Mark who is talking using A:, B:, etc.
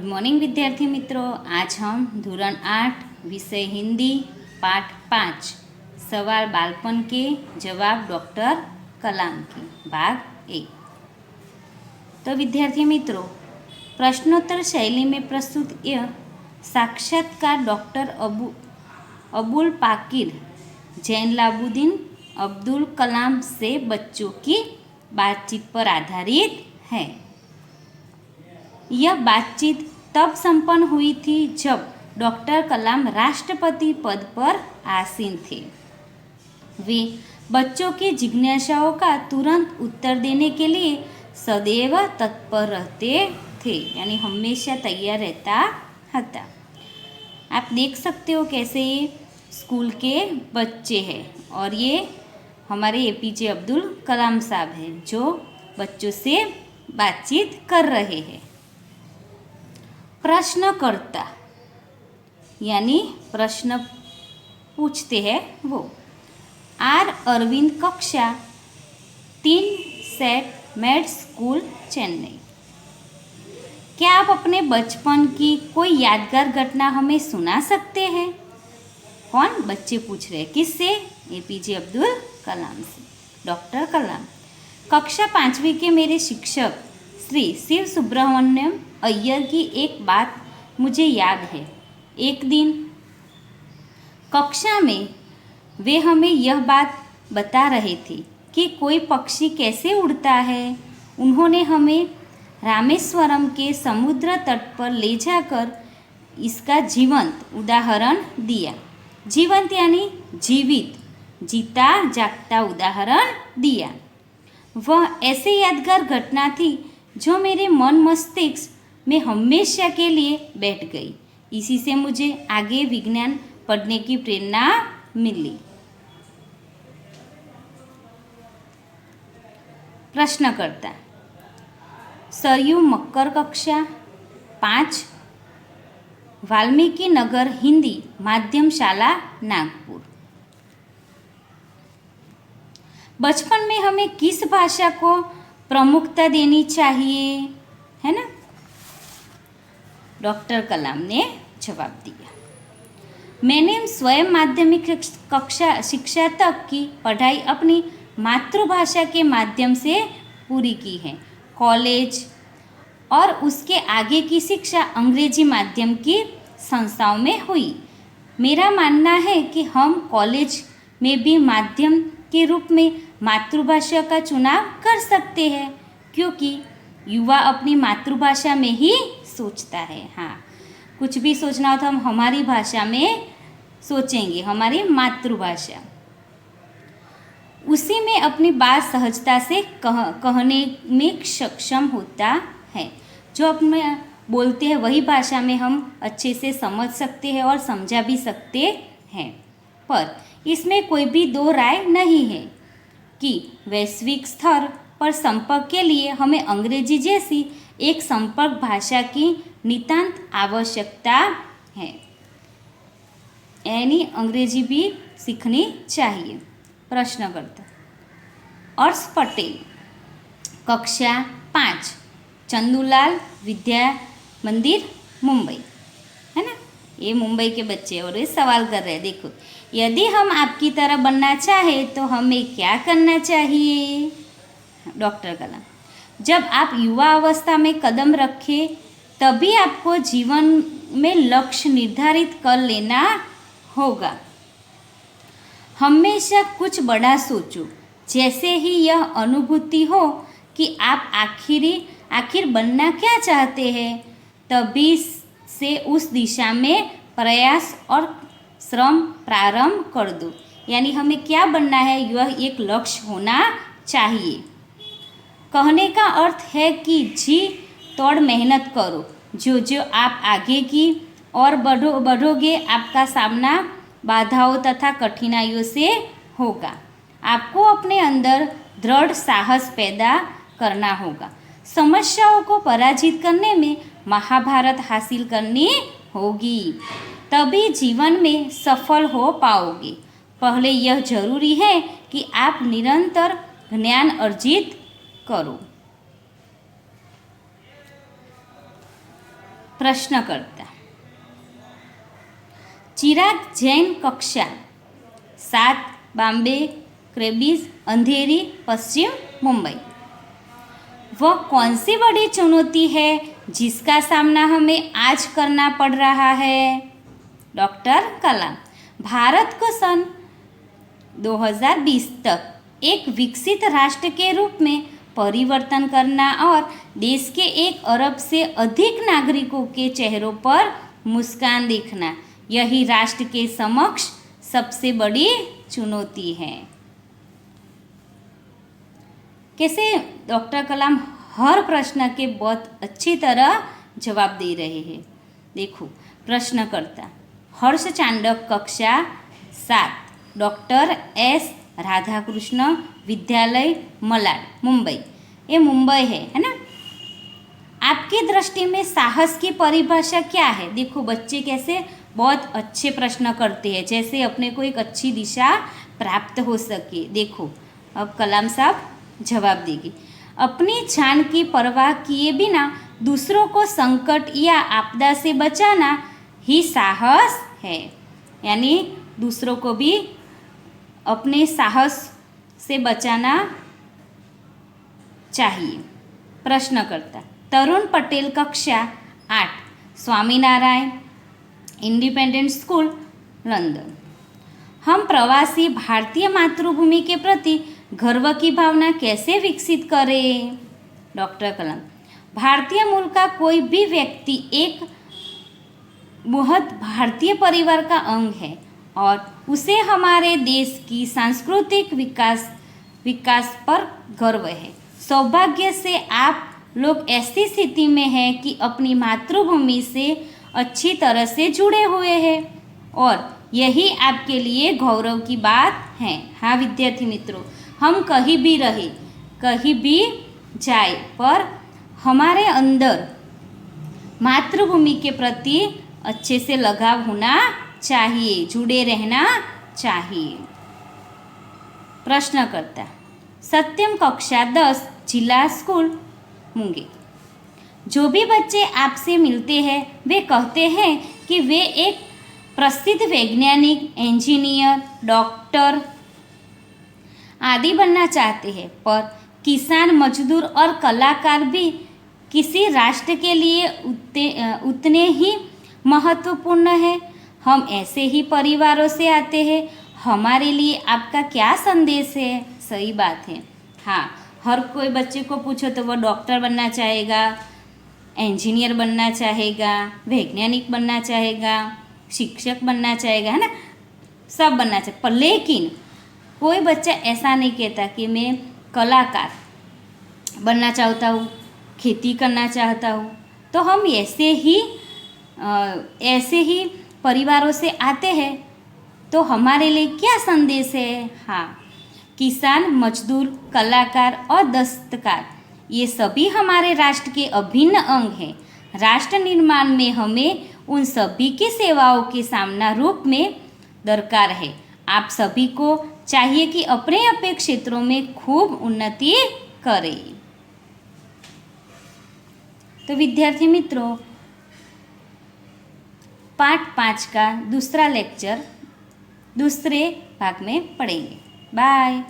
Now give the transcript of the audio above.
A: Morning विद्यार्थी मित्रों, आज हम धोरण 8 विषय हिंदी पाठ 5 सवाल बालपन के जवाब डॉक्टर कलाम के भाग 1। तो विद्यार्थी मित्रों, प्रश्नोत्तर शैली में प्रस्तुत यह साक्षात्कार डॉक्टर अबुल पाकिर जैनलाबुद्दीन अब्दुल कलाम से बच्चों की बातचीत पर आधारित है। यह बातचीत तब संपन्न हुई थी जब डॉक्टर कलाम राष्ट्रपति पद पर आसीन थे। वे बच्चों की जिज्ञासाओं का तुरंत उत्तर देने के लिए सदैव तत्पर रहते थे, यानी हमेशा तैयार रहता था। आप देख सकते हो कैसे ये स्कूल के बच्चे हैं और ये हमारे एपीजे अब्दुल कलाम साहब हैं जो बच्चों से बातचीत कर रहे हैं। प्रश्नकर्ता यानी प्रश्न पूछते हैं वो आर अरविंद, कक्षा 3, सेट मेड स्कूल, चेन्नई। क्या आप अपने बचपन की कोई यादगार घटना हमें सुना सकते हैं? कौन बच्चे पूछ रहे हैं? किससे? एपीजे अब्दुल कलाम से। डॉक्टर कलाम, कक्षा 5वीं के मेरे शिक्षक श्री शिव सुब्रमण्यम अय्यर की एक बात मुझे याद है। एक दिन कक्षा में वे हमें यह बात बता रहे थे कि कोई पक्षी कैसे उड़ता है। उन्होंने हमें रामेश्वरम के समुद्र तट पर ले जाकर इसका जीवंत उदाहरण दिया। जीवंत यानी जीवित, जीता जागता उदाहरण दिया। वह ऐसी यादगार घटना थी जो मेरे मन मस्तिष्क में हमेशा के लिए बैठ गई। इसी से मुझे आगे विज्ञान पढ़ने की प्रेरणा मिली। प्रश्नकर्ता सरयू मक्कर, कक्षा 5, वाल्मीकि नगर हिंदी माध्यम शाला, नागपुर। बचपन में हमें किस भाषा को प्रमुखता देनी चाहिए, है ना? डॉक्टर कलाम ने जवाब दिया, मैंने स्वयं माध्यमिक कक्षा शिक्षा तक की पढ़ाई अपनी मातृभाषा के माध्यम से पूरी की है। कॉलेज और उसके आगे की शिक्षा अंग्रेजी माध्यम की संस्थाओं में हुई। मेरा मानना है कि हम कॉलेज में भी माध्यम के रूप में मातृभाषा का चुनाव कर सकते हैं, क्योंकि युवा अपनी मातृभाषा में ही सोचता है। हाँ, कुछ भी सोचना हो तो हम हमारी भाषा में सोचेंगे, हमारी मातृभाषा। उसी में अपनी बात सहजता से कहने में सक्षम होता है। जो अपने बोलते हैं वही भाषा में हम अच्छे से समझ सकते हैं और समझा भी सकते हैं। पर इसमें कोई भी दो राय नहीं है कि वैश्विक स्तर पर संपर्क के लिए हमें अंग्रेजी जैसी एक संपर्क भाषा की नितांत आवश्यकता है, यानी अंग्रेजी भी सीखनी चाहिए। प्रश्नकर्ता अर्श पटेल, कक्षा 5, चंदूलाल विद्या मंदिर, मुंबई, है ना? ये मुंबई के बच्चे और ये सवाल कर रहे हैं। देखो, यदि हम आपकी तरह बनना चाहें तो हमें क्या करना चाहिए? डॉक्टर कलाम, जब आप युवा अवस्था में कदम रखें तभी आपको जीवन में लक्ष्य निर्धारित कर लेना होगा। हमेशा कुछ बड़ा सोचो। जैसे ही यह अनुभूति हो कि आप आखिर बनना क्या चाहते हैं, तभी से उस दिशा में प्रयास और श्रम प्रारंभ कर दो। यानी हमें क्या बनना है, यह एक लक्ष्य होना चाहिए। कहने का अर्थ है कि जी तोड़ मेहनत करो। जो आप आगे की और बढ़ोगे, आपका सामना बाधाओं तथा कठिनाइयों से होगा। आपको अपने अंदर दृढ़ साहस पैदा करना होगा। समस्याओं को पराजित करने में महारत हासिल करनी होगी, तभी जीवन में सफल हो पाओगे। पहले यह जरूरी है कि आप निरंतर ज्ञान अर्जित करो। प्रश्नकर्ता चिराग जैन कक्षा 7 बॉम्बे क्रेबिज अंधेरी पश्चिम मुंबई। वह कौन सी बड़ी चुनौती है जिसका सामना हमें आज करना पड़ रहा है? डॉक्टर कलाम भारत को सन 2020 तक एक विकसित राष्ट्र के रूप में परिवर्तन करना और देश के 1 अरब से अधिक नागरिकों के चेहरों पर मुस्कान देखना, यही राष्ट्र के समक्ष सबसे बड़ी चुनौती है। कैसे डॉक्टर कलाम हर प्रश्न के बहुत अच्छी तरह जवाब दे रहे हैं। देखो, प्रश्नकर्ता हर्ष चांडक कक्षा 7 डॉक्टर एस राधाकृष्ण विद्यालय मलाड मुंबई। ये मुंबई है ना। आपकी दृष्टि में साहस की परिभाषा क्या है? देखो, बच्चे कैसे बहुत अच्छे प्रश्न करते हैं, जैसे अपने को एक अच्छी दिशा प्राप्त हो सके। देखो, अब कलाम साहब जवाब देंगे। अपनी जान की परवाह किए बिना दूसरों को संकट या आपदा से बचाना ही साहस है। यानी दूसरों को भी अपने साहस से बचाना चाहिए। प्रश्नकर्ता तरुण पटेल कक्षा 8 स्वामीनारायण इंडिपेंडेंट स्कूल लंदन। हम प्रवासी भारतीय मातृभूमि के प्रति गर्व की भावना कैसे विकसित करें? डॉक्टर कलाम भारतीय मूल का कोई भी व्यक्ति एक बहुत भारतीय परिवार का अंग है और उसे हमारे देश की सांस्कृतिक विकास पर गर्व है। सौभाग्य से आप लोग ऐसी स्थिति में हैं कि अपनी मातृभूमि से अच्छी तरह से जुड़े हुए हैं और यही आपके लिए गौरव की बात है। हाँ विद्यार्थी मित्रों, हम कहीं भी रहे, कहीं भी जाए, पर हमारे अंदर मातृभूमि के प्रति अच्छे से लगाव होना चाहिए, जुड़े रहना चाहिए। प्रश्नकर्ता सत्यम कक्षा 10 जिला स्कूल मुंगेर। जो भी बच्चे आपसे मिलते हैं वे कहते हैं कि वे एक प्रसिद्ध वैज्ञानिक, इंजीनियर, डॉक्टर आदि बनना चाहते हैं, पर किसान, मजदूर और कलाकार भी किसी राष्ट्र के लिए उतने ही महत्वपूर्ण है। हम ऐसे ही परिवारों से आते हैं। हमारे लिए आपका क्या संदेश है? सही बात है। हाँ, हर कोई बच्चे को पूछो तो वो डॉक्टर बनना चाहेगा, इंजीनियर बनना चाहेगा, वैज्ञानिक बनना चाहेगा, शिक्षक बनना चाहेगा, है ना, सब बनना चाहिए। पर लेकिन कोई बच्चा ऐसा नहीं कहता कि मैं कलाकार बनना चाहता हूँ, खेती करना चाहता हूँ। तो हम ऐसे ही परिवारों से आते हैं, तो हमारे लिए क्या संदेश है? हाँ, किसान, मजदूर, कलाकार और दस्तकार ये सभी हमारे राष्ट्र के अभिन्न अंग हैं। राष्ट्र निर्माण में हमें उन सभी की सेवाओं के सामना रूप में दरकार है। आप सभी को चाहिए कि अपने अपने क्षेत्रों में खूब उन्नति करें। तो विद्यार्थी मित्रों, पाठ 5 का दूसरा लेक्चर दूसरे भाग में पढ़ेंगे। बाय।